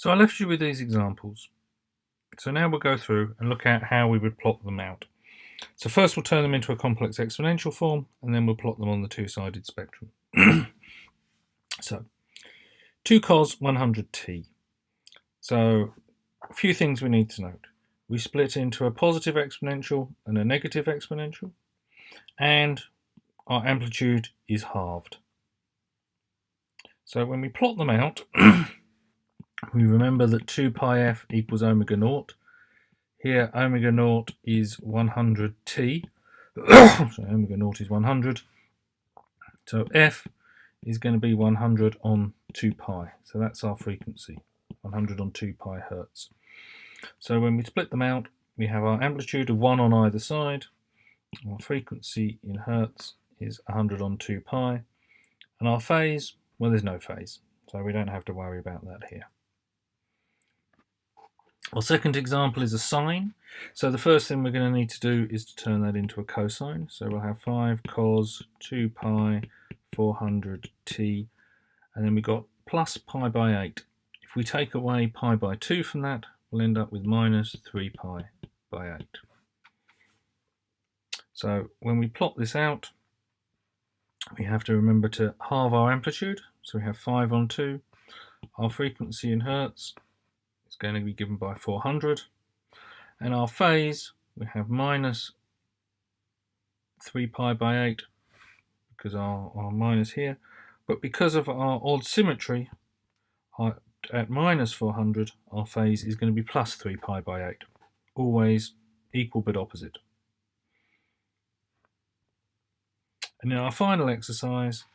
So I left you with these examples. So now we'll go through and look at how we would plot them out. So first we'll turn them into a complex exponential form, and then we'll plot them on the two-sided spectrum. So 2 cos 100t. So a few things we need to note. We split into a positive exponential and a negative exponential, and our amplitude is halved. So when we plot them out, we remember that 2 pi f equals omega naught. Here omega naught is 100t. So omega naught is 100. So f is going to be 100 on 2 pi. So that's our frequency, 100 on 2 pi hertz. So when we split them out, we have our amplitude of 1 on either side. Our frequency in hertz is 100 on 2 pi. And our phase, well, there's no phase, so we don't have to worry about that here. Our second example is a sine. So the first thing we're going to need to do is to turn that into a cosine. So we'll have 5 cos 2 pi 400t, and then we've got plus pi by 8. If we take away pi by 2 from that, we'll end up with minus 3 pi by 8. So when we plot this out, we have to remember to halve our amplitude. So we have 5 on 2. Our frequency in hertz is going to be given by 400. And our phase, we have minus 3 pi by 8, because our minus here. But because of our odd symmetry, at minus 400, our phase is going to be plus 3 pi by 8. Always equal but opposite. And in our final exercise,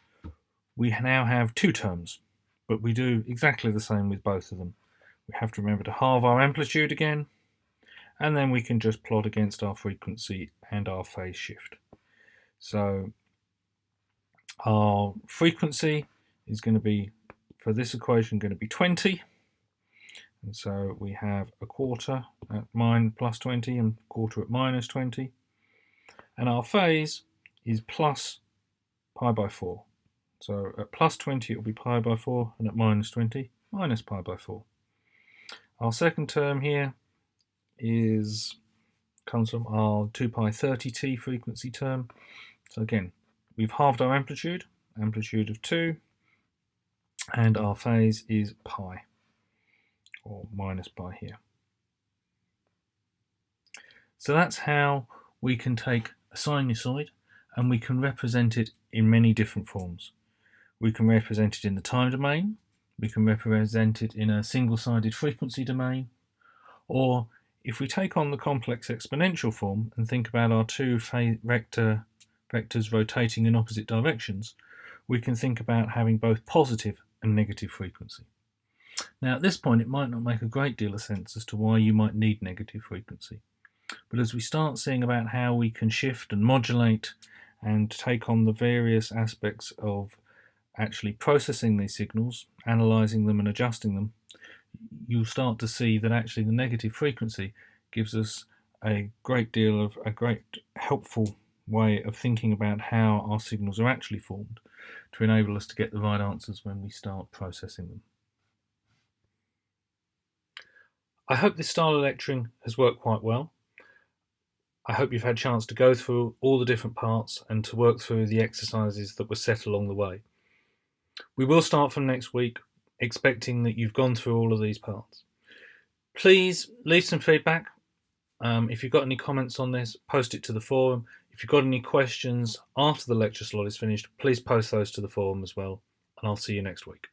we now have 2 terms, but we do exactly the same with both of them. We have to remember to halve our amplitude again, and then we can just plot against our frequency and our phase shift. So our frequency is going to be, for this equation, going to be 20. And so we have a quarter at plus 20 and a quarter at minus 20. And our phase is plus pi by 4. So at plus 20 it will be pi by 4, and at minus 20, minus pi by 4. Our second term here comes from our 2 pi 30t frequency term. So again, we've halved our amplitude of 2, and our phase is pi, or minus pi here. So that's how we can take a sinusoid and we can represent it in many different forms. We can represent it in the time domain, we can represent it in a single-sided frequency domain, or if we take on the complex exponential form and think about our two vectors rotating in opposite directions, we can think about having both positive and negative frequency. Now at this point it might not make a great deal of sense as to why you might need negative frequency, but as we start seeing about how we can shift and modulate and take on the various aspects of actually processing these signals, analysing them and adjusting them, you'll start to see that actually the negative frequency gives us a great helpful way of thinking about how our signals are actually formed to enable us to get the right answers when we start processing them. I hope this style of lecturing has worked quite well. I hope you've had a chance to go through all the different parts and to work through the exercises that were set along the way. We will start from next week, expecting that you've gone through all of these parts. Please leave some feedback. If you've got any comments on this, post it to the forum. If you've got any questions after the lecture slot is finished, please post those to the forum as well, and I'll see you next week.